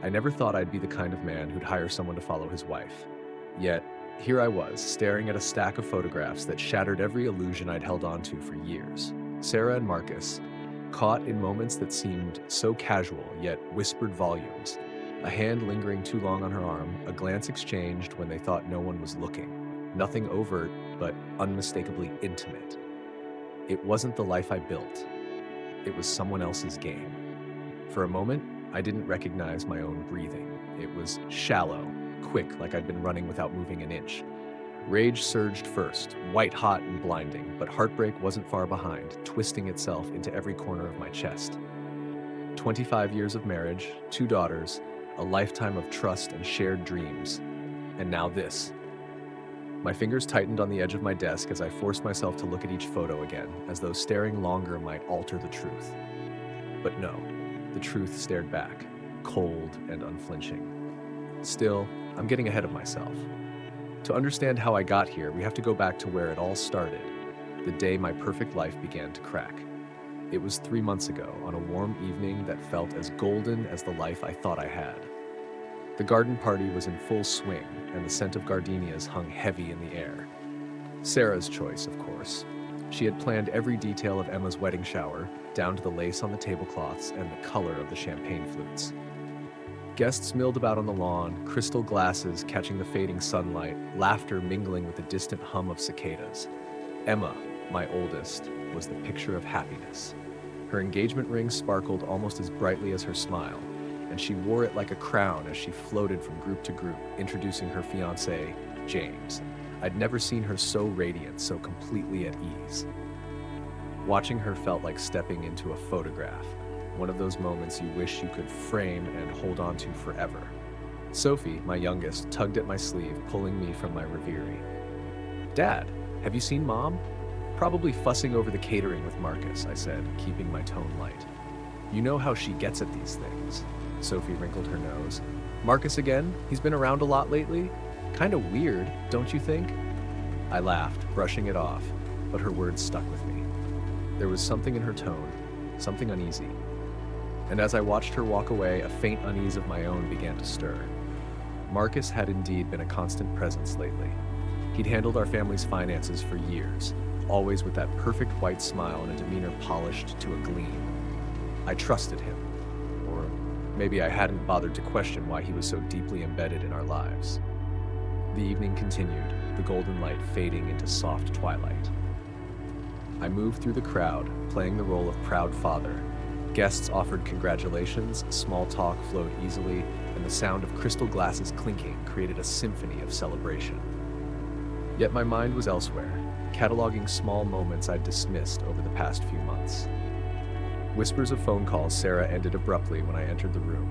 I never thought I'd be the kind of man who'd hire someone to follow his wife. Yet, here I was, staring at a stack of photographs that shattered every illusion I'd held onto for years. Sarah and Marcus, caught in moments that seemed so casual, yet whispered volumes. A hand lingering too long on her arm, a glance exchanged when they thought no one was looking. Nothing overt, but unmistakably intimate. It wasn't the life I built. It was someone else's game. For a moment, I didn't recognize my own breathing. It was shallow, quick, like I'd been running without moving an inch. Rage surged first, white-hot and blinding, but heartbreak wasn't far behind, twisting itself into every corner of my chest. 25 years of marriage, 2 daughters, a lifetime of trust and shared dreams. And now this. My fingers tightened on the edge of my desk as I forced myself to look at each photo again, as though staring longer might alter the truth. But no, the truth stared back, cold and unflinching. Still, I'm getting ahead of myself. To understand how I got here, we have to go back to where it all started, the day my perfect life began to crack. It was 3 months ago, on a warm evening that felt as golden as the life I thought I had. The garden party was in full swing, and the scent of gardenias hung heavy in the air. Sarah's choice, of course. She had planned every detail of Emma's wedding shower, down to the lace on the tablecloths and the color of the champagne flutes. Guests milled about on the lawn, crystal glasses catching the fading sunlight, laughter mingling with the distant hum of cicadas. Emma, my oldest, was the picture of happiness. Her engagement ring sparkled almost as brightly as her smile, and she wore it like a crown as she floated from group to group, introducing her fiancé, James. I'd never seen her so radiant, so completely at ease. Watching her felt like stepping into a photograph, one of those moments you wish you could frame and hold on to forever. Sophie, my youngest, tugged at my sleeve, pulling me from my reverie. "Dad, have you seen Mom?" "Probably fussing over the catering with Marcus," I said, keeping my tone light. "You know how she gets at these things." Sophie wrinkled her nose. "Marcus again? He's been around a lot lately? Kinda weird, don't you think?" I laughed, brushing it off, but her words stuck with me. There was something in her tone, something uneasy. And as I watched her walk away, a faint unease of my own began to stir. Marcus had indeed been a constant presence lately. He'd handled our family's finances for years, always with that perfect white smile and a demeanor polished to a gleam. I trusted him. Or maybe I hadn't bothered to question why he was so deeply embedded in our lives. The evening continued, the golden light fading into soft twilight. I moved through the crowd, playing the role of proud father. Guests offered congratulations, small talk flowed easily, and the sound of crystal glasses clinking created a symphony of celebration. Yet my mind was elsewhere, cataloging small moments I'd dismissed over the past few months. Whispers of phone calls Sarah ended abruptly when I entered the room.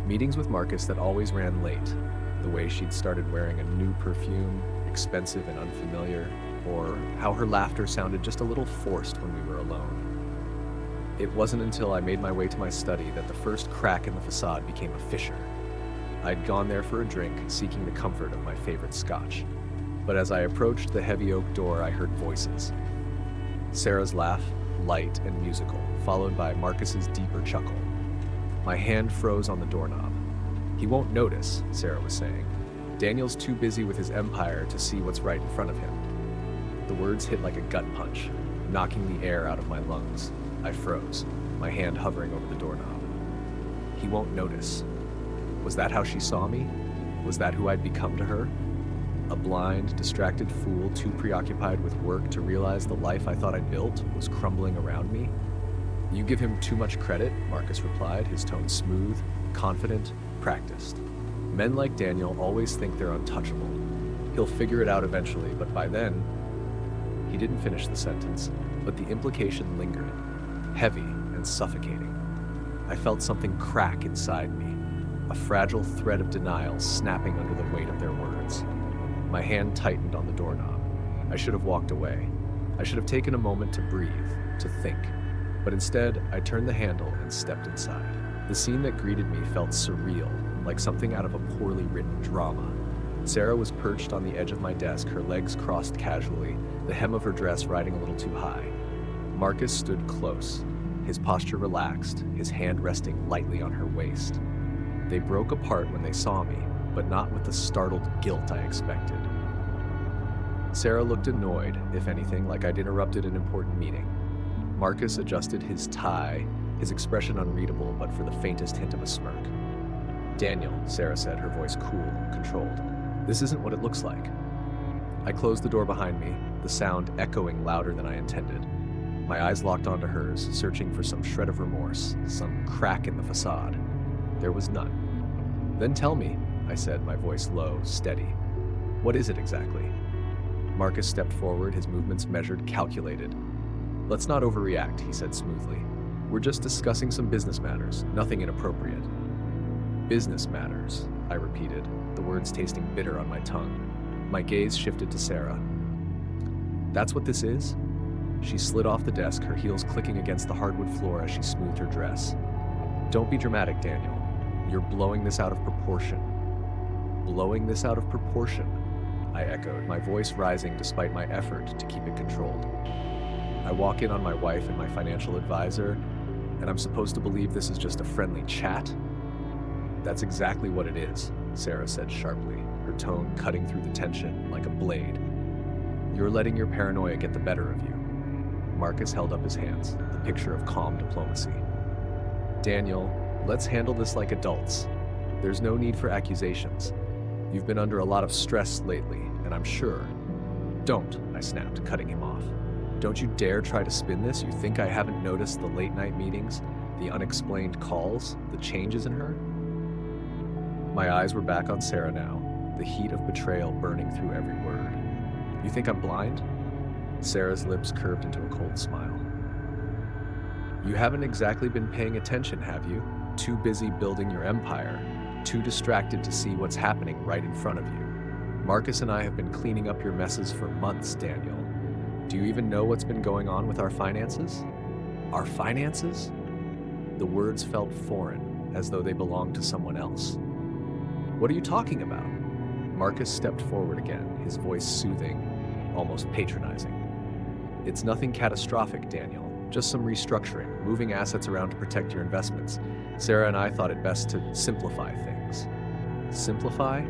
Meetings with Marcus that always ran late, the way she'd started wearing a new perfume, expensive and unfamiliar, or how her laughter sounded just a little forced when we were alone. It wasn't until I made my way to my study that the first crack in the facade became a fissure. I'd gone there for a drink, seeking the comfort of my favorite scotch. But as I approached the heavy oak door, I heard voices. Sarah's laugh, light and musical, followed by Marcus's deeper chuckle. My hand froze on the doorknob. "He won't notice," Sarah was saying. "Daniel's too busy with his empire to see what's right in front of him." The words hit like a gut punch, knocking the air out of my lungs. I froze, my hand hovering over the doorknob. He won't notice. Was that how she saw me? Was that who I'd become to her? A blind, distracted fool too preoccupied with work to realize the life I thought I'd built was crumbling around me? "You give him too much credit," Marcus replied, his tone smooth, confident, practiced. "Men like Daniel always think they're untouchable. He'll figure it out eventually, but by then..." He didn't finish the sentence, but the implication lingered, heavy and suffocating. I felt something crack inside me, a fragile thread of denial snapping under the weight of their words. My hand tightened on the doorknob. I should have walked away. I should have taken a moment to breathe, to think. But instead, I turned the handle and stepped inside. The scene that greeted me felt surreal, like something out of a poorly written drama. Sarah was perched on the edge of my desk, her legs crossed casually, the hem of her dress riding a little too high. Marcus stood close, his posture relaxed, his hand resting lightly on her waist. They broke apart when they saw me, but not with the startled guilt I expected. Sarah looked annoyed, if anything, like I'd interrupted an important meeting. Marcus adjusted his tie, his expression unreadable, but for the faintest hint of a smirk. "Daniel," Sarah said, her voice cool, controlled. "This isn't what it looks like." I closed the door behind me, the sound echoing louder than I intended. My eyes locked onto hers, searching for some shred of remorse, some crack in the facade. There was none. "Then tell me," I said, my voice low, steady. "What is it exactly?" Marcus stepped forward, his movements measured, calculated. "Let's not overreact," he said smoothly. "We're just discussing some business matters, nothing inappropriate." "Business matters," I repeated, the words tasting bitter on my tongue. My gaze shifted to Sarah. "That's what this is?" She slid off the desk, her heels clicking against the hardwood floor as she smoothed her dress. "Don't be dramatic, Daniel. You're blowing this out of proportion." "Blowing this out of proportion," I echoed, my voice rising despite my effort to keep it controlled. "I walk in on my wife and my financial advisor, and I'm supposed to believe this is just a friendly chat?" "That's exactly what it is," Sarah said sharply, her tone cutting through the tension like a blade. "You're letting your paranoia get the better of you." Marcus held up his hands, the picture of calm diplomacy. "Daniel, let's handle this like adults. There's no need for accusations. You've been under a lot of stress lately, and I'm sure—" "Don't," I snapped, cutting him off. "Don't you dare try to spin this. You think I haven't noticed the late-night meetings, the unexplained calls, the changes in her?" My eyes were back on Sarah now, the heat of betrayal burning through every word. "You think I'm blind?" Sarah's lips curved into a cold smile. "You haven't exactly been paying attention, have you? Too busy building your empire, too distracted to see what's happening right in front of you. Marcus and I have been cleaning up your messes for months, Daniel. Do you even know what's been going on with our finances?" "Our finances?" The words felt foreign, as though they belonged to someone else. "What are you talking about?" Marcus stepped forward again, his voice soothing, almost patronizing. "It's nothing catastrophic, Daniel. Just some restructuring, moving assets around to protect your investments. Sarah and I thought it best to simplify things." "Simplify?"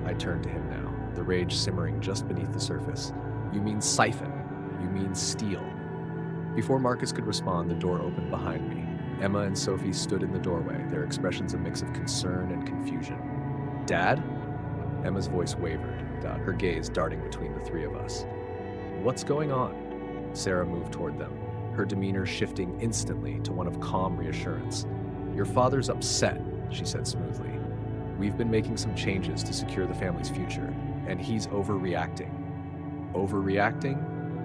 I turned to him now, the rage simmering just beneath the surface. "You mean siphon. You mean steal." Before Marcus could respond, the door opened behind me. Emma and Sophie stood in the doorway, their expressions a mix of concern and confusion. "Dad?" Emma's voice wavered, her gaze darting between the three of us. "What's going on?" Sarah moved toward them, her demeanor shifting instantly to one of calm reassurance. "Your father's upset," she said smoothly. "We've been making some changes to secure the family's future, and he's overreacting." "Overreacting?"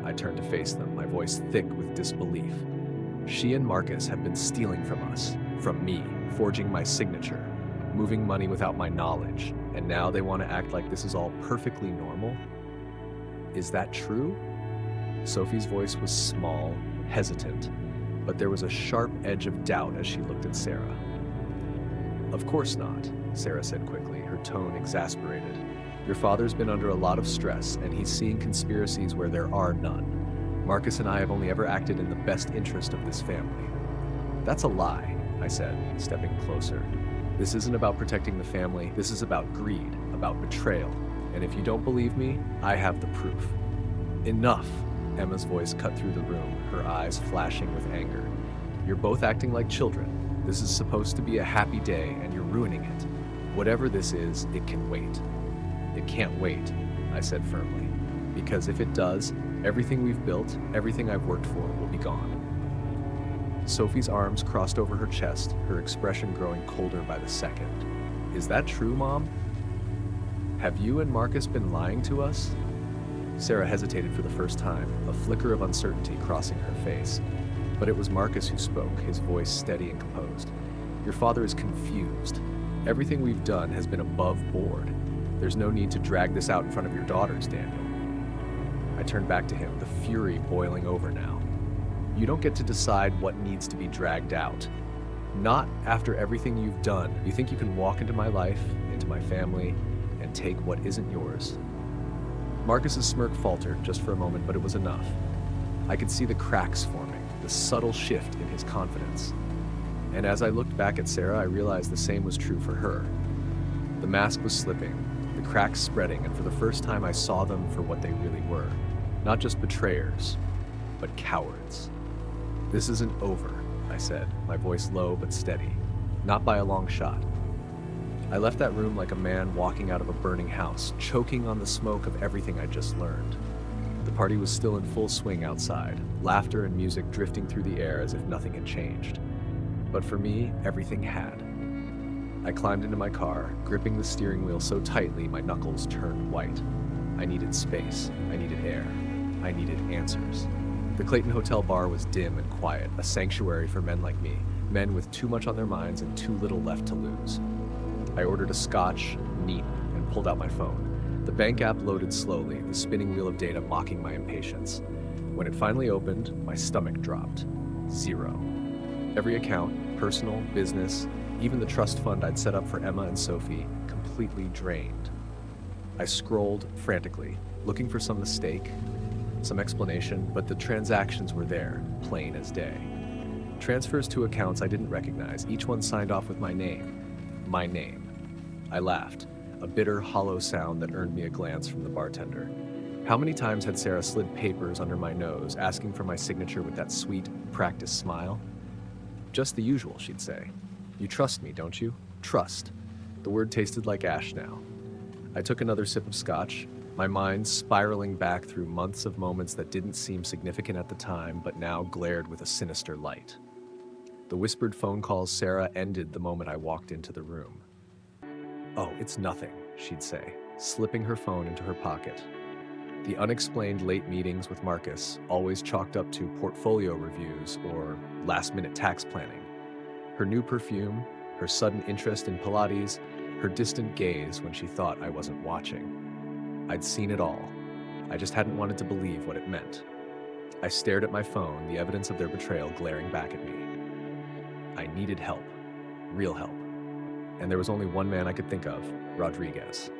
I turned to face them, my voice thick with disbelief. "She and Marcus have been stealing from us, from me, forging my signature, moving money without my knowledge, and now they want to act like this is all perfectly normal? Is that true?" Sophie's voice was small, hesitant, but there was a sharp edge of doubt as she looked at Sarah. "Of course not," Sarah said quickly, her tone exasperated. "Your father's been under a lot of stress, and he's seeing conspiracies where there are none. Marcus and I have only ever acted in the best interest of this family." "That's a lie," I said, stepping closer. "This isn't about protecting the family. This is about greed, about betrayal. And if you don't believe me, I have the proof." "Enough!" Emma's voice cut through the room, her eyes flashing with anger. "You're both acting like children. This is supposed to be a happy day, and you're ruining it. Whatever this is, it can wait." "It can't wait," I said firmly. "Because if it does, everything we've built, everything I've worked for, will be gone." Sophie's arms crossed over her chest, her expression growing colder by the second. "Is that true, Mom? Have you and Marcus been lying to us?" Sarah hesitated for the first time, a flicker of uncertainty crossing her face. But it was Marcus who spoke, his voice steady and composed. "Your father is confused. Everything we've done has been above board. There's no need to drag this out in front of your daughters, Daniel." I turned back to him, the fury boiling over now. "You don't get to decide what needs to be dragged out. Not after everything you've done. You think you can walk into my life, into my family, and take what isn't yours?" Marcus's smirk faltered just for a moment, but it was enough. I could see the cracks forming, the subtle shift in his confidence. And as I looked back at Sarah, I realized the same was true for her. The mask was slipping, the cracks spreading, and for the first time I saw them for what they really were. Not just betrayers, but cowards. "This isn't over," I said, my voice low but steady. Not by a long shot. I left that room like a man walking out of a burning house, choking on the smoke of everything I'd just learned. The party was still in full swing outside, laughter and music drifting through the air as if nothing had changed. But for me, everything had. I climbed into my car, gripping the steering wheel so tightly my knuckles turned white. I needed space. I needed air. I needed answers. The Clayton Hotel bar was dim and quiet, a sanctuary for men like me, men with too much on their minds and too little left to lose. I ordered a scotch, neat, and pulled out my phone. The bank app loaded slowly, the spinning wheel of data mocking my impatience. When it finally opened, my stomach dropped. 0. Every account, personal, business, even the trust fund I'd set up for Emma and Sophie, completely drained. I scrolled frantically, looking for some mistake, some explanation, but the transactions were there, plain as day. Transfers to accounts I didn't recognize, each one signed off with my name. My name. I laughed, a bitter, hollow sound that earned me a glance from the bartender. How many times had Sarah slid papers under my nose, asking for my signature with that sweet, practiced smile? "Just the usual," she'd say. "You trust me, don't you? Trust." The word tasted like ash now. I took another sip of scotch, my mind spiraling back through months of moments that didn't seem significant at the time, but now glared with a sinister light. The whispered phone calls Sarah ended the moment I walked into the room. "Oh, it's nothing," she'd say, slipping her phone into her pocket. The unexplained late meetings with Marcus, always chalked up to portfolio reviews or last-minute tax planning. Her new perfume, her sudden interest in Pilates, her distant gaze when she thought I wasn't watching. I'd seen it all. I just hadn't wanted to believe what it meant. I stared at my phone, the evidence of their betrayal glaring back at me. I needed help. Real help. And there was only one man I could think of, Rodriguez.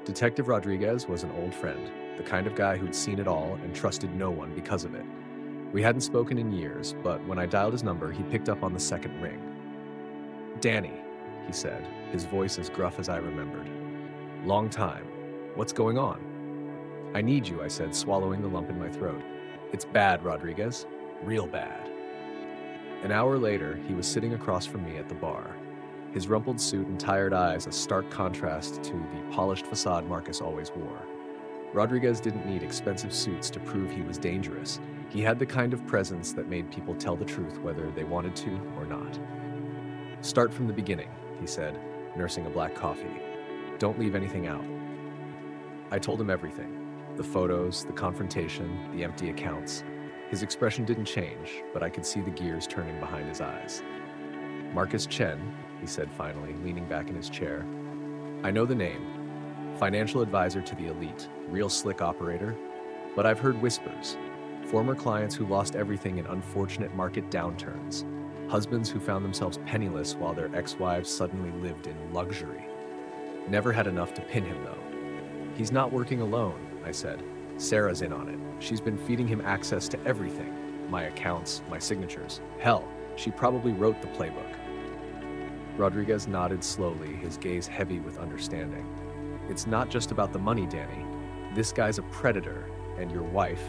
Detective Rodriguez was an old friend, the kind of guy who'd seen it all and trusted no one because of it. We hadn't spoken in years, but when I dialed his number, he picked up on the second ring. "Danny," he said, his voice as gruff as I remembered. "Long time. What's going on?" "I need you," I said, swallowing the lump in my throat. "It's bad, Rodriguez. Real bad." An hour later, he was sitting across from me at the bar. His rumpled suit and tired eyes a stark contrast to the polished façade Marcus always wore. Rodriguez didn't need expensive suits to prove he was dangerous. He had the kind of presence that made people tell the truth whether they wanted to or not. "Start from the beginning," he said, nursing a black coffee. "Don't leave anything out." I told him everything. The photos, the confrontation, the empty accounts. His expression didn't change, but I could see the gears turning behind his eyes. "Marcus Chen," he said finally, leaning back in his chair. "I know the name. Financial advisor to the elite, real slick operator. But I've heard whispers. Former clients who lost everything in unfortunate market downturns. Husbands who found themselves penniless while their ex-wives suddenly lived in luxury. Never had enough to pin him, though." "He's not working alone," I said. "Sarah's in on it. She's been feeding him access to everything. My accounts, my signatures. Hell, she probably wrote the playbook." Rodriguez nodded slowly, his gaze heavy with understanding. "It's not just about the money, Danny. This guy's a predator, and your wife..."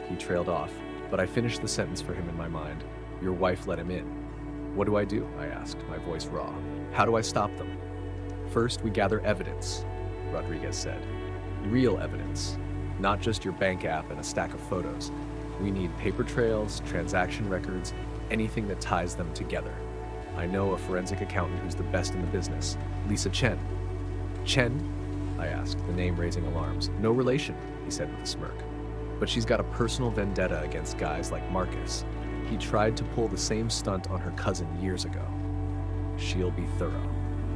He trailed off, but I finished the sentence for him in my mind. "Your wife let him in." "What do?" I asked, my voice raw. "How do I stop them?" "First, we gather evidence," Rodriguez said. "Real evidence. Not just your bank app and a stack of photos. We need paper trails, transaction records, anything that ties them together. I know a forensic accountant who's the best in the business, Lisa Chen." "Chen?" I asked, the name raising alarms. "No relation," he said with a smirk. "But she's got a personal vendetta against guys like Marcus. He tried to pull the same stunt on her cousin years ago. She'll be thorough."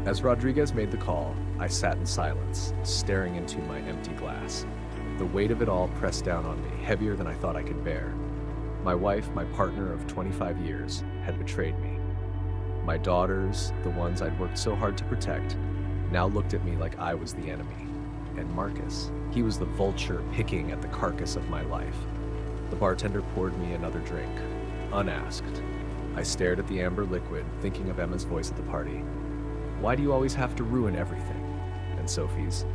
As Rodriguez made the call, I sat in silence, staring into my empty glass. The weight of it all pressed down on me, heavier than I thought I could bear. My wife, my partner of 25 years, had betrayed me. My daughters, the ones I'd worked so hard to protect, now looked at me like I was the enemy. And Marcus, he was the vulture picking at the carcass of my life. The bartender poured me another drink, unasked. I stared at the amber liquid, thinking of Emma's voice at the party. Why do you always have to ruin everything? And Sophie's,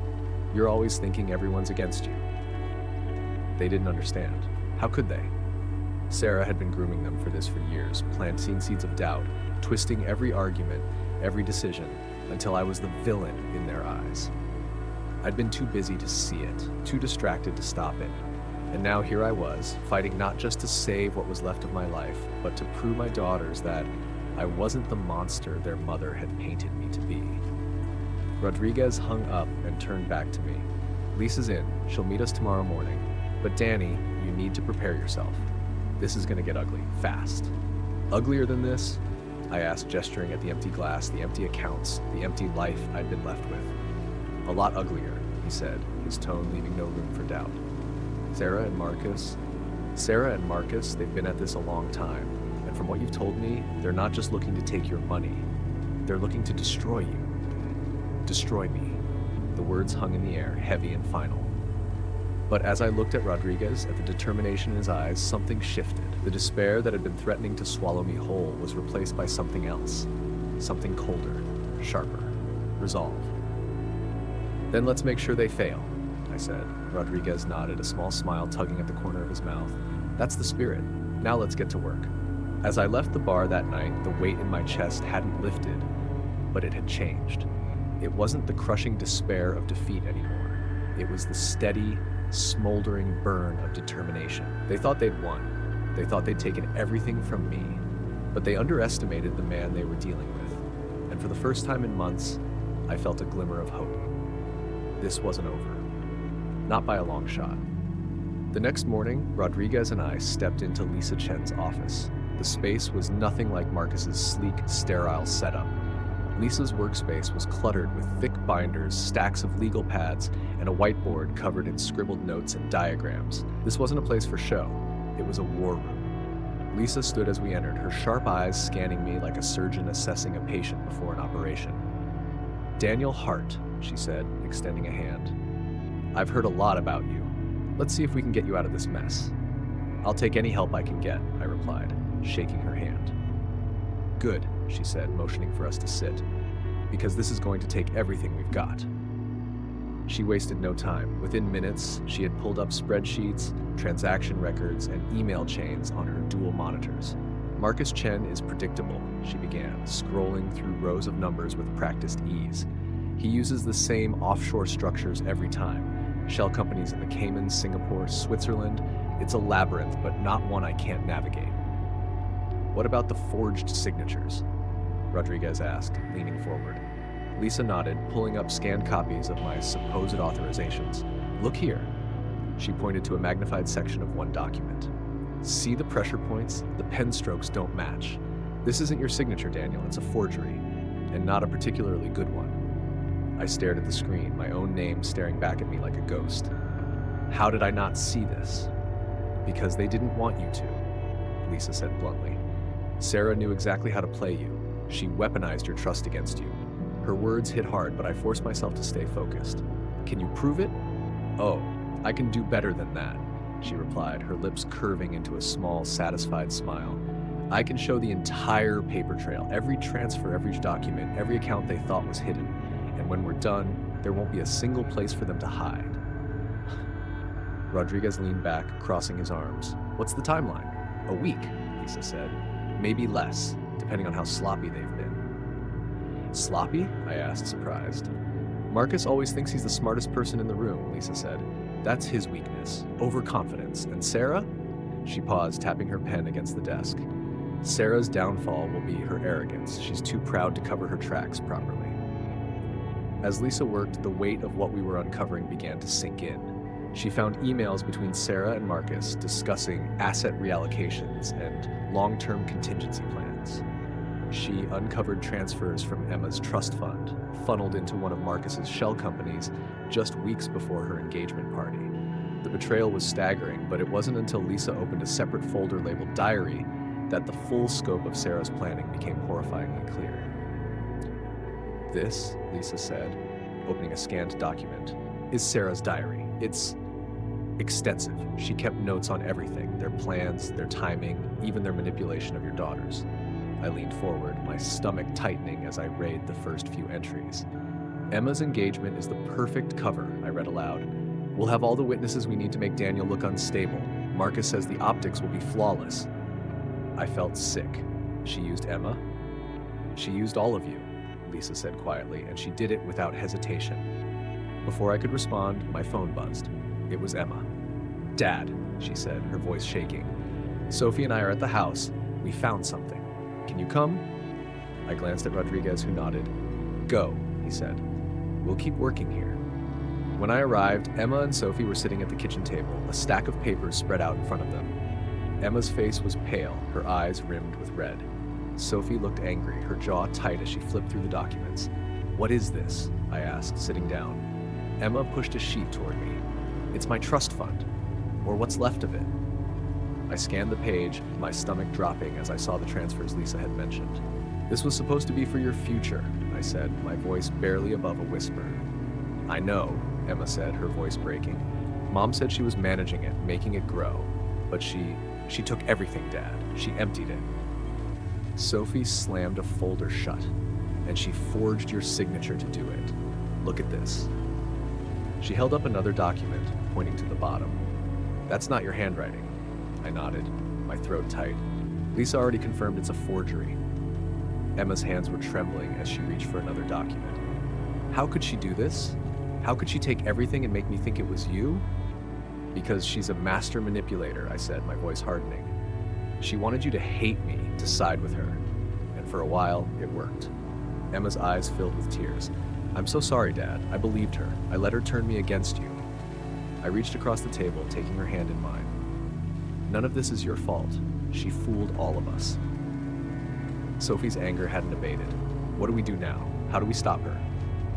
you're always thinking everyone's against you. They didn't understand. How could they? Sarah had been grooming them for this for years, planting seeds of doubt, twisting every argument, every decision, until I was the villain in their eyes. I'd been too busy to see it, too distracted to stop it. And now here I was, fighting not just to save what was left of my life, but to prove my daughters that I wasn't the monster their mother had painted me to be. Rodriguez hung up and turned back to me. Lisa's in. She'll meet us tomorrow morning. But Danny, you need to prepare yourself. This is gonna get ugly, fast. Uglier than this? I asked, gesturing at the empty glass, the empty accounts, the empty life I'd been left with. A lot uglier, he said, his tone leaving no room for doubt. Sarah and Marcus, they've been at this a long time. And from what you've told me, they're not just looking to take your money. They're looking to destroy you. Destroy me. The words hung in the air, heavy and final. But as I looked at Rodriguez, at the determination in his eyes, something shifted. The despair that had been threatening to swallow me whole was replaced by something else. Something colder, sharper. Resolve. Then let's make sure they fail, I said. Rodriguez nodded, a small smile tugging at the corner of his mouth. That's the spirit. Now let's get to work. As I left the bar that night, the weight in my chest hadn't lifted, but it had changed. It wasn't the crushing despair of defeat anymore. It was the steady, smoldering burn of determination. They thought they'd won. They thought they'd taken everything from me, but they underestimated the man they were dealing with. And for the first time in months, I felt a glimmer of hope. This wasn't over. Not by a long shot. The next morning, Rodriguez and I stepped into Lisa Chen's office. The space was nothing like Marcus's sleek, sterile setup. Lisa's workspace was cluttered with thick binders, stacks of legal pads, and a whiteboard covered in scribbled notes and diagrams. This wasn't a place for show. It was a war room. Lisa stood as we entered, her sharp eyes scanning me like a surgeon assessing a patient before an operation. Daniel Hart, she said, extending a hand. I've heard a lot about you. Let's see if we can get you out of this mess. I'll take any help I can get, I replied, shaking her hand. Good, she said, motioning for us to sit, because this is going to take everything we've got. She wasted no time. Within minutes, she had pulled up spreadsheets, transaction records, and email chains on her dual monitors. Marcus Chen is predictable, she began, scrolling through rows of numbers with practiced ease. He uses the same offshore structures every time. Shell companies in the Caymans, Singapore, Switzerland. It's a labyrinth, but not one I can't navigate. What about the forged signatures? Rodriguez asked, leaning forward. Lisa nodded, pulling up scanned copies of my supposed authorizations. Look here. She pointed to a magnified section of one document. See the pressure points? The pen strokes don't match. This isn't your signature, Daniel. It's a forgery, and not a particularly good one. I stared at the screen, my own name staring back at me like a ghost. How did I not see this? Because they didn't want you to, Lisa said bluntly. Sarah knew exactly how to play you. She weaponized your trust against you. Her words hit hard, but I forced myself to stay focused. Can you prove it? Oh, I can do better than that, she replied, her lips curving into a small, satisfied smile. I can show the entire paper trail, every transfer, every document, every account they thought was hidden. And when we're done, there won't be a single place for them to hide. Rodriguez leaned back, crossing his arms. What's the timeline? A week, Lisa said. Maybe less, depending on how sloppy they've been. Sloppy? I asked, surprised. Marcus always thinks he's the smartest person in the room, Lisa said. That's his weakness, overconfidence. And Sarah? She paused, tapping her pen against the desk. Sarah's downfall will be her arrogance. She's too proud to cover her tracks properly. As Lisa worked, the weight of what we were uncovering began to sink in. She found emails between Sarah and Marcus discussing asset reallocations and long-term contingency plans. She uncovered transfers from Emma's trust fund, funneled into one of Marcus's shell companies just weeks before her engagement party. The betrayal was staggering, but it wasn't until Lisa opened a separate folder labeled Diary that the full scope of Sarah's planning became horrifyingly clear. This, Lisa said, opening a scanned document, is Sarah's diary. It's extensive. She kept notes on everything, their plans, their timing, even their manipulation of your daughters. I leaned forward, my stomach tightening as I read the first few entries. Emma's engagement is the perfect cover, I read aloud. We'll have all the witnesses we need to make Daniel look unstable. Marcus says the optics will be flawless. I felt sick. She used Emma? She used all of you, Lisa said quietly, and she did it without hesitation. Before I could respond, my phone buzzed. It was Emma. Dad, she said, her voice shaking. Sophie and I are at the house. We found something. Can you come? I glanced at Rodriguez, who nodded. Go, he said. We'll keep working here. When I arrived, Emma and Sophie were sitting at the kitchen table, a stack of papers spread out in front of them. Emma's face was pale, her eyes rimmed with red. Sophie looked angry, her jaw tight as she flipped through the documents. What is this? I asked, sitting down. Emma pushed a sheet toward me. It's my trust fund, or what's left of it. I scanned the page, my stomach dropping as I saw the transfers Lisa had mentioned. This was supposed to be for your future, I said, my voice barely above a whisper. I know, Emma said, her voice breaking. Mom said she was managing it, making it grow, but she took everything, Dad. She emptied it. Sophie slammed a folder shut, and she forged your signature to do it. Look at this. She held up another document, pointing to the bottom. That's not your handwriting. I nodded, my throat tight. Lisa already confirmed it's a forgery. Emma's hands were trembling as she reached for another document. How could she do this? How could she take everything and make me think it was you? Because she's a master manipulator, I said, my voice hardening. She wanted you to hate me, to side with her. And for a while, it worked. Emma's eyes filled with tears. I'm so sorry, Dad. I believed her. I let her turn me against you. I reached across the table, taking her hand in mine. None of this is your fault. She fooled all of us. Sophie's anger hadn't abated. What do we do now? How do we stop her?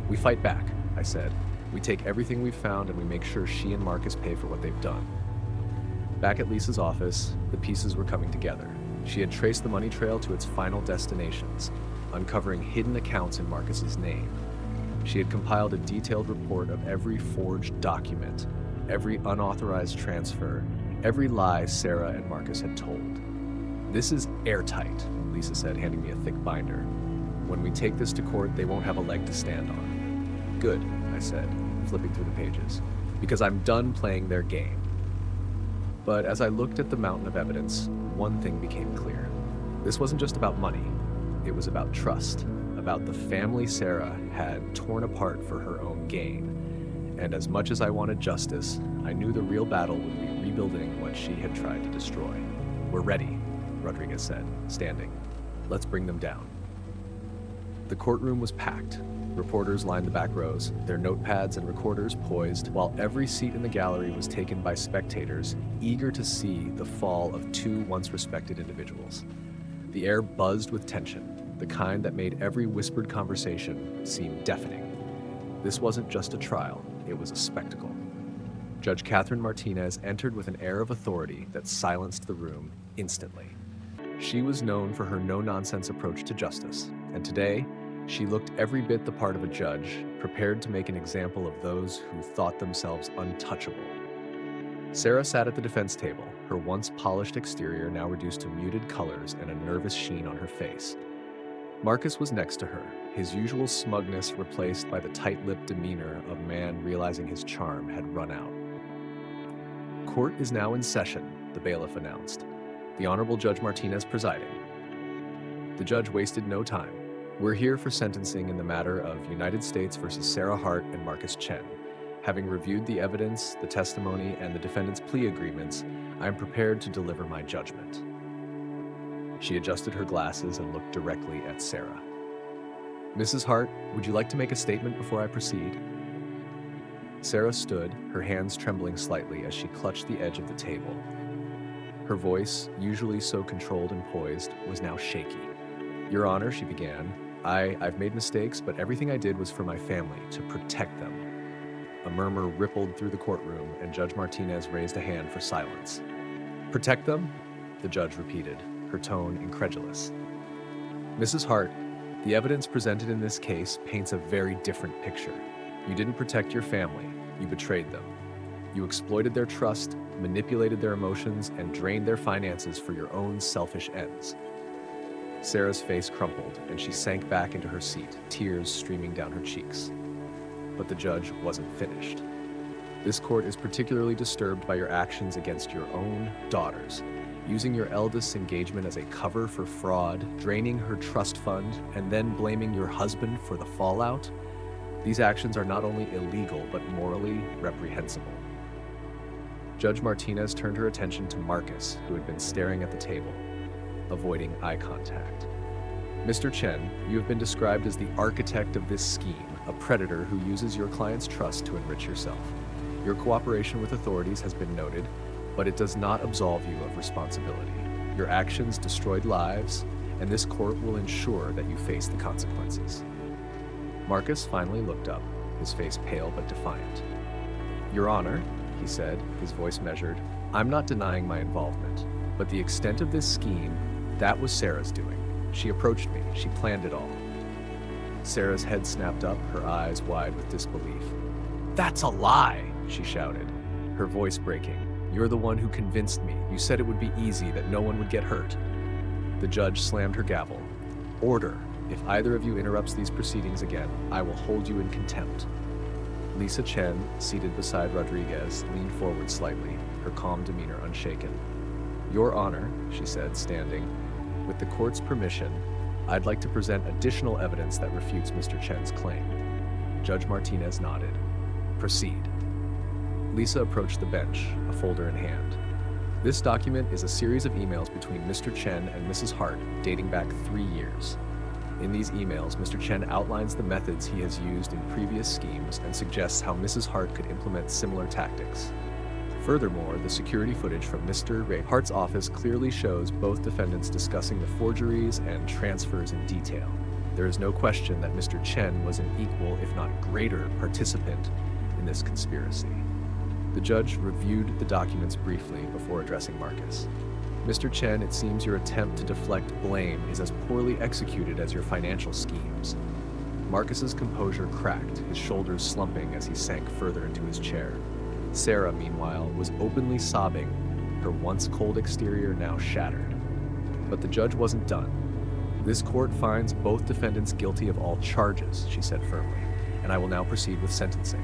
We fight back, I said. We take everything we've found and we make sure she and Marcus pay for what they've done. Back at Lisa's office, the pieces were coming together. She had traced the money trail to its final destinations, uncovering hidden accounts in Marcus's name. She had compiled a detailed report of every forged document, every unauthorized transfer, every lie Sarah and Marcus had told. This is airtight, Lisa said, handing me a thick binder. When we take this to court, they won't have a leg to stand on. Good, I said, flipping through the pages, because I'm done playing their game. But as I looked at the mountain of evidence, one thing became clear. This wasn't just about money. It was about trust, about the family Sarah had torn apart for her own gain. And as much as I wanted justice, I knew the real battle would be rebuilding what she had tried to destroy. We're ready, Rodriguez said, standing. Let's bring them down. The courtroom was packed. Reporters lined the back rows, their notepads and recorders poised, while every seat in the gallery was taken by spectators eager to see the fall of two once respected individuals. The air buzzed with tension, the kind that made every whispered conversation seem deafening. This wasn't just a trial, it was a spectacle. Judge Catherine Martinez entered with an air of authority that silenced the room instantly. She was known for her no-nonsense approach to justice, and today, she looked every bit the part of a judge, prepared to make an example of those who thought themselves untouchable. Sarah sat at the defense table, her once polished exterior now reduced to muted colors and a nervous sheen on her face. Marcus was next to her, his usual smugness replaced by the tight-lipped demeanor of a man realizing his charm had run out. Court is now in session, the bailiff announced, the Honorable Judge Martinez presiding. The judge wasted no time. We're here for sentencing in the matter of United States versus Sarah Hart and Marcus Chen. Having reviewed the evidence, the testimony, and the defendant's plea agreements, I am prepared to deliver my judgment. She adjusted her glasses and looked directly at Sarah. Mrs. Hart, would you like to make a statement before I proceed? Sarah stood, her hands trembling slightly as she clutched the edge of the table. Her voice, usually so controlled and poised, was now shaky. Your Honor, she began, I've made mistakes, but everything I did was for my family, to protect them. A murmur rippled through the courtroom, and Judge Martinez raised a hand for silence. Protect them? The judge repeated, her tone incredulous. Mrs. Hart, the evidence presented in this case paints a very different picture. You didn't protect your family, you betrayed them. You exploited their trust, manipulated their emotions, and drained their finances for your own selfish ends. Sarah's face crumpled, and she sank back into her seat, tears streaming down her cheeks. But the judge wasn't finished. This court is particularly disturbed by your actions against your own daughters, using your eldest's engagement as a cover for fraud, draining her trust fund, and then blaming your husband for the fallout. These actions are not only illegal, but morally reprehensible. Judge Martinez turned her attention to Marcus, who had been staring at the table, avoiding eye contact. Mr. Chen, you have been described as the architect of this scheme, a predator who uses your client's trust to enrich yourself. Your cooperation with authorities has been noted, but it does not absolve you of responsibility. Your actions destroyed lives, and this court will ensure that you face the consequences. Marcus finally looked up, his face pale but defiant. Your Honor, he said, his voice measured, I'm not denying my involvement, but the extent of this scheme, that was Sarah's doing. She approached me, she planned it all. Sarah's head snapped up, her eyes wide with disbelief. That's a lie, she shouted, her voice breaking. You're the one who convinced me. You said it would be easy, that no one would get hurt. The judge slammed her gavel. Order. If either of you interrupts these proceedings again, I will hold you in contempt. Lisa Chen, seated beside Rodriguez, leaned forward slightly, her calm demeanor unshaken. Your Honor, she said, standing, with the court's permission, I'd like to present additional evidence that refutes Mr. Chen's claim. Judge Martinez nodded. Proceed. Lisa approached the bench, a folder in hand. This document is a series of emails between Mr. Chen and Mrs. Hart dating back 3 years. In these emails, Mr. Chen outlines the methods he has used in previous schemes and suggests how Mrs. Hart could implement similar tactics. Furthermore, the security footage from Mr. Ray Hart's office clearly shows both defendants discussing the forgeries and transfers in detail. There is no question that Mr. Chen was an equal, if not greater, participant in this conspiracy. The judge reviewed the documents briefly before addressing Marcus. Mr. Chen, it seems your attempt to deflect blame is as poorly executed as your financial schemes. Marcus's composure cracked, his shoulders slumping as he sank further into his chair. Sarah, meanwhile, was openly sobbing, her once cold exterior now shattered. But the judge wasn't done. This court finds both defendants guilty of all charges, she said firmly, and I will now proceed with sentencing.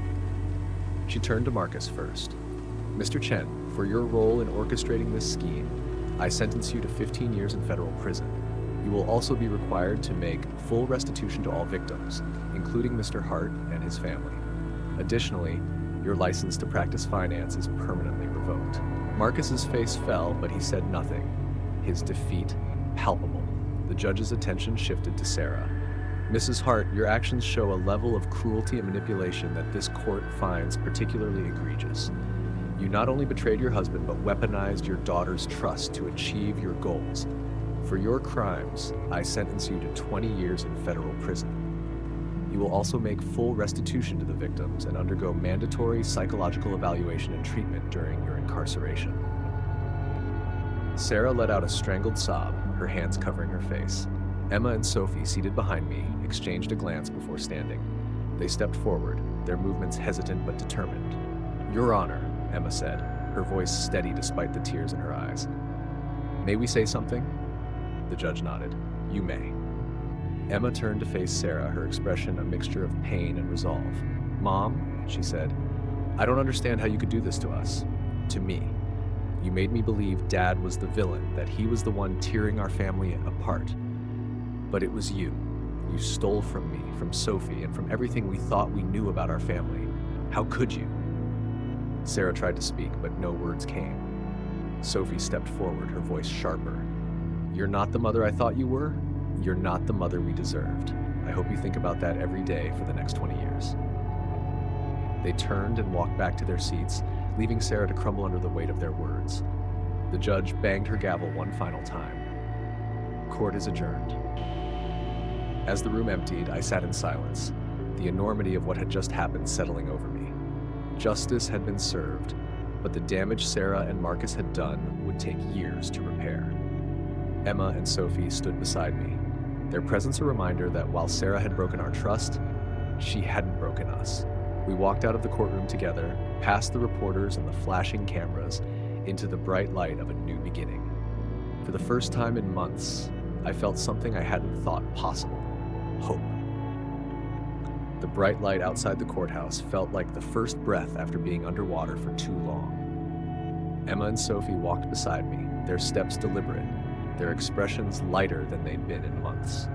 She turned to Marcus first. Mr. Chen, for your role in orchestrating this scheme, I sentence you to 15 years in federal prison. You will also be required to make full restitution to all victims, including Mr. Hart and his family. Additionally, your license to practice finance is permanently revoked. Marcus's face fell, but he said nothing, his defeat palpable. The judge's attention shifted to Sarah. Mrs. Hart, your actions show a level of cruelty and manipulation that this court finds particularly egregious. You not only betrayed your husband, but weaponized your daughter's trust to achieve your goals. For your crimes, I sentence you to 20 years in federal prison. You will also make full restitution to the victims and undergo mandatory psychological evaluation and treatment during your incarceration. Sarah let out a strangled sob, her hands covering her face. Emma and Sophie, seated behind me, exchanged a glance before standing. They stepped forward, their movements hesitant but determined. Your Honor, Emma said, her voice steady despite the tears in her eyes. May we say something? The judge nodded. You may. Emma turned to face Sarah, her expression a mixture of pain and resolve. Mom, she said, I don't understand how you could do this to us. To me. You made me believe Dad was the villain, that he was the one tearing our family apart. But it was you. You stole from me, from Sophie, and from everything we thought we knew about our family. How could you? Sarah tried to speak, but no words came. Sophie stepped forward, her voice sharper. You're not the mother I thought you were. You're not the mother we deserved. I hope you think about that every day for the next 20 years. They turned and walked back to their seats, leaving Sarah to crumble under the weight of their words. The judge banged her gavel one final time. Court is adjourned. As the room emptied, I sat in silence, the enormity of what had just happened settling over me. Justice had been served, but the damage Sarah and Marcus had done would take years to repair. Emma and Sophie stood beside me, their presence a reminder that while Sarah had broken our trust, she hadn't broken us. We walked out of the courtroom together, past the reporters and the flashing cameras, into the bright light of a new beginning. For the first time in months, I felt something I hadn't thought possible: hope. The bright light outside the courthouse felt like the first breath after being underwater for too long. Emma and Sophie walked beside me, their steps deliberate, their expressions lighter than they'd been in months.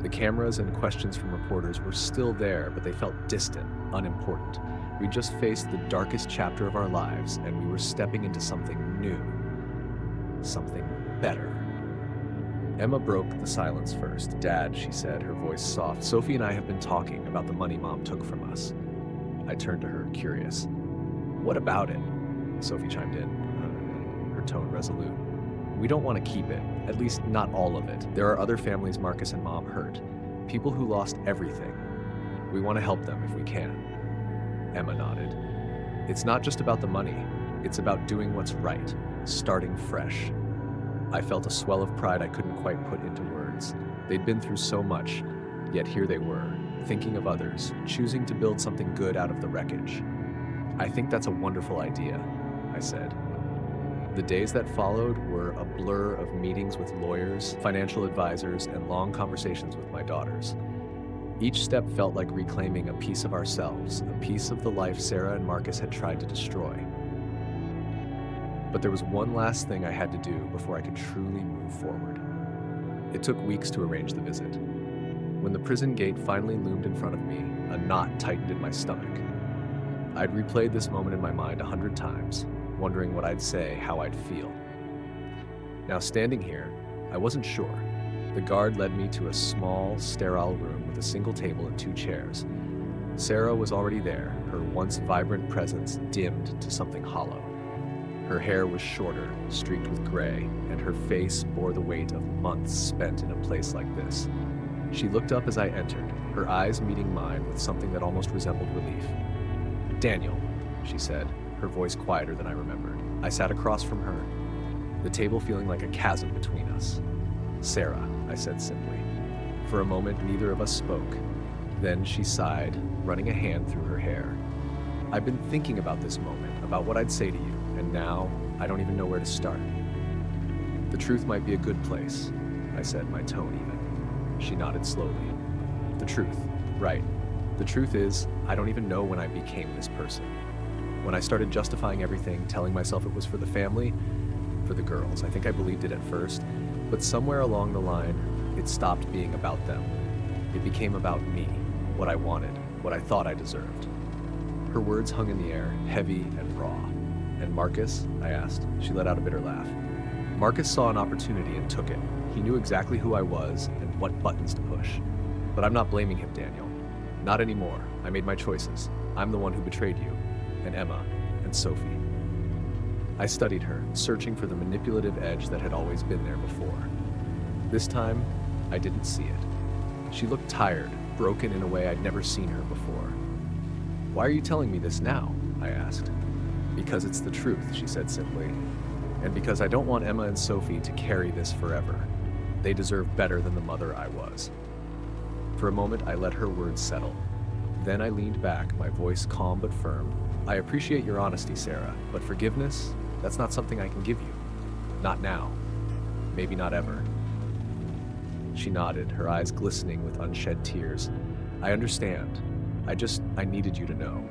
The cameras and questions from reporters were still there, but they felt distant, unimportant. We just faced the darkest chapter of our lives, and we were stepping into something new, something better. Emma broke the silence first. "Dad," she said, her voice soft, "Sophie and I have been talking about the money Mom took from us." I turned to her, curious. "What about it?" Sophie chimed in, her tone resolute. "We don't want to keep it, at least not all of it. There are other families Marcus and Mom hurt, people who lost everything. We want to help them if we can." Emma nodded. "It's not just about the money. It's about doing what's right, starting fresh." I felt a swell of pride I couldn't quite put into words. They'd been through so much, yet here they were, thinking of others, choosing to build something good out of the wreckage. "I think that's a wonderful idea," I said. The days that followed were a blur of meetings with lawyers, financial advisors, and long conversations with my daughters. Each step felt like reclaiming a piece of ourselves, a piece of the life Sarah and Marcus had tried to destroy. But there was one last thing I had to do before I could truly move forward. It took weeks to arrange the visit. When the prison gate finally loomed in front of me, a knot tightened in my stomach. I'd replayed this moment in my mind 100 times, wondering what I'd say, how I'd feel. Now, standing here, I wasn't sure. The guard led me to a small, sterile room with a single table and 2 chairs. Sarah was already there, her once vibrant presence dimmed to something hollow. Her hair was shorter, streaked with gray, and her face bore the weight of months spent in a place like this. She looked up as I entered, her eyes meeting mine with something that almost resembled relief. "Daniel," she said, her voice quieter than I remembered. I sat across from her, the table feeling like a chasm between us. "Sarah," I said simply. For a moment, neither of us spoke. Then she sighed, running a hand through her hair. "I've been thinking about this moment, about what I'd say to you, and now I don't even know where to start." "The truth might be a good place," I said, my tone even. She nodded slowly. "The truth, right. The truth is, I don't even know when I became this person. When I started justifying everything, telling myself it was for the family, for the girls. I think I believed it at first, but somewhere along the line, it stopped being about them. It became about me, what I wanted, what I thought I deserved." Her words hung in the air, heavy and raw. "And Marcus?" I asked. She let out a bitter laugh. "Marcus saw an opportunity and took it. He knew exactly who I was and what buttons to push. But I'm not blaming him, Daniel. Not anymore. I made my choices. I'm the one who betrayed you, and Emma, and Sophie." I studied her, searching for the manipulative edge that had always been there before. This time, I didn't see it. She looked tired, broken in a way I'd never seen her before. "Why are you telling me this now?" I asked. "Because it's the truth," she said simply. "And because I don't want Emma and Sophie to carry this forever. They deserve better than the mother I was." For a moment, I let her words settle. Then I leaned back, my voice calm but firm. "I appreciate your honesty, Sarah, but forgiveness, that's not something I can give you. Not now. Maybe not ever." She nodded, her eyes glistening with unshed tears. "I understand. I needed you to know."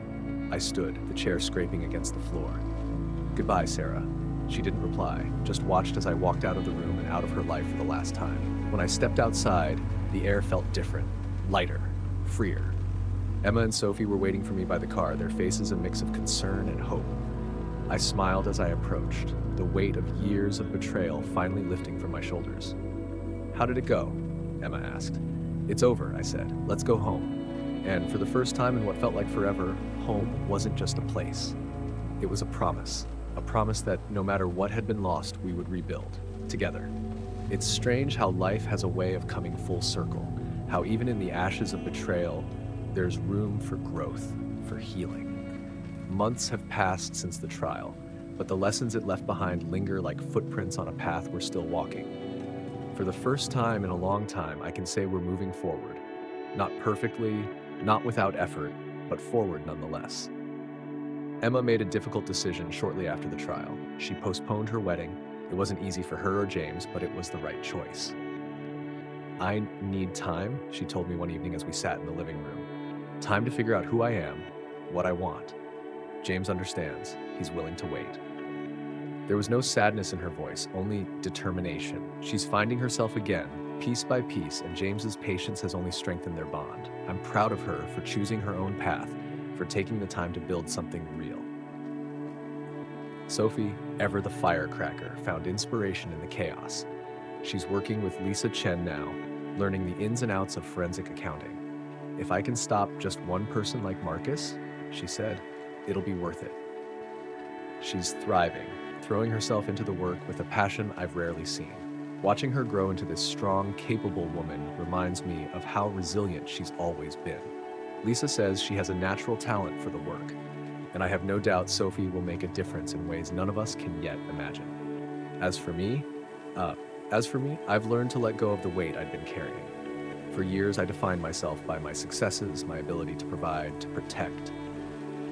I stood, the chair scraping against the floor. "Goodbye, Sarah." She didn't reply, just watched as I walked out of the room and out of her life for the last time. When I stepped outside, the air felt different, lighter, freer. Emma and Sophie were waiting for me by the car, their faces a mix of concern and hope. I smiled as I approached, the weight of years of betrayal finally lifting from my shoulders. "How did it go?" Emma asked. "It's over," I said. "Let's go home." And for the first time in what felt like forever, home wasn't just a place. It was a promise that no matter what had been lost, we would rebuild, together. It's strange how life has a way of coming full circle, how even in the ashes of betrayal, there's room for growth, for healing. Months have passed since the trial, but the lessons it left behind linger like footprints on a path we're still walking. For the first time in a long time, I can say we're moving forward. Not perfectly, not without effort, but forward nonetheless. Emma made a difficult decision shortly after the trial. She postponed her wedding. It wasn't easy for her or James, but it was the right choice. I need time, she told me one evening as we sat in the living room. Time to figure out who I am, what I want. James understands. He's willing to wait. There was no sadness in her voice, only determination. She's finding herself again, piece by piece, and James's patience has only strengthened their bond. I'm proud of her for choosing her own path, for taking the time to build something real. Sophie, ever the firecracker, found inspiration in the chaos. She's working with Lisa Chen now, learning the ins and outs of forensic accounting. If I can stop just one person like Marcus, she said, it'll be worth it. She's thriving, throwing herself into the work with a passion I've rarely seen. Watching her grow into this strong, capable woman reminds me of how resilient she's always been. Lisa says she has a natural talent for the work, and I have no doubt Sophie will make a difference in ways none of us can yet imagine. As for me, I've learned to let go of the weight I'd been carrying. For years, I defined myself by my successes, my ability to provide, to protect.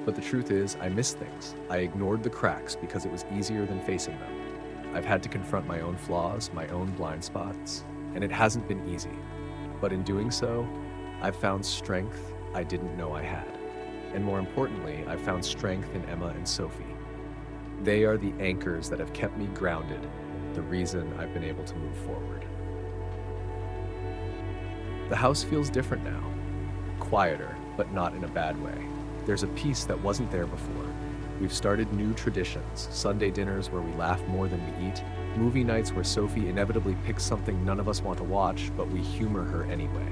But the truth is, I missed things. I ignored the cracks because it was easier than facing them. I've had to confront my own flaws, my own blind spots, and it hasn't been easy. But in doing so, I've found strength I didn't know I had. And more importantly, I've found strength in Emma and Sophie. They are the anchors that have kept me grounded, the reason I've been able to move forward. The house feels different now. Quieter, but not in a bad way. There's a peace that wasn't there before. We've started new traditions, Sunday dinners where we laugh more than we eat, movie nights where Sophie inevitably picks something none of us want to watch, but we humor her anyway.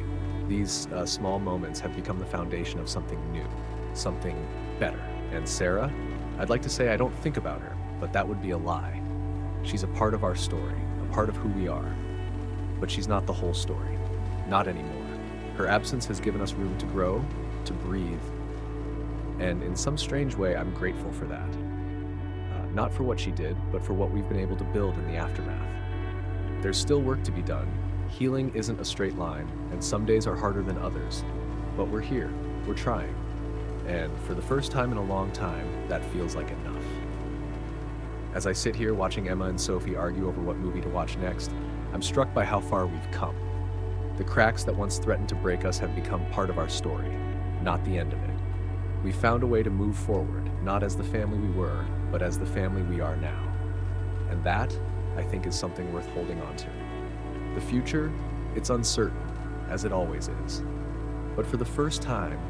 These small moments have become the foundation of something new, something better. And Sarah, I'd like to say I don't think about her, but that would be a lie. She's a part of our story, a part of who we are. But she's not the whole story. Not anymore. Her absence has given us room to grow, to breathe, and in some strange way, I'm grateful for that. Not for what she did, but for what we've been able to build in the aftermath. There's still work to be done. Healing isn't a straight line, and some days are harder than others. But we're here, we're trying. And for the first time in a long time, that feels like enough. As I sit here watching Emma and Sophie argue over what movie to watch next, I'm struck by how far we've come. The cracks that once threatened to break us have become part of our story, not the end of it. We found a way to move forward, not as the family we were, but as the family we are now. And that, I think, is something worth holding on to. The future, it's uncertain, as it always is. But for the first time,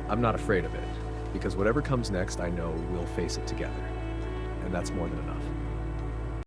I'm not afraid of it, because whatever comes next, I know we'll face it together. And that's more than enough.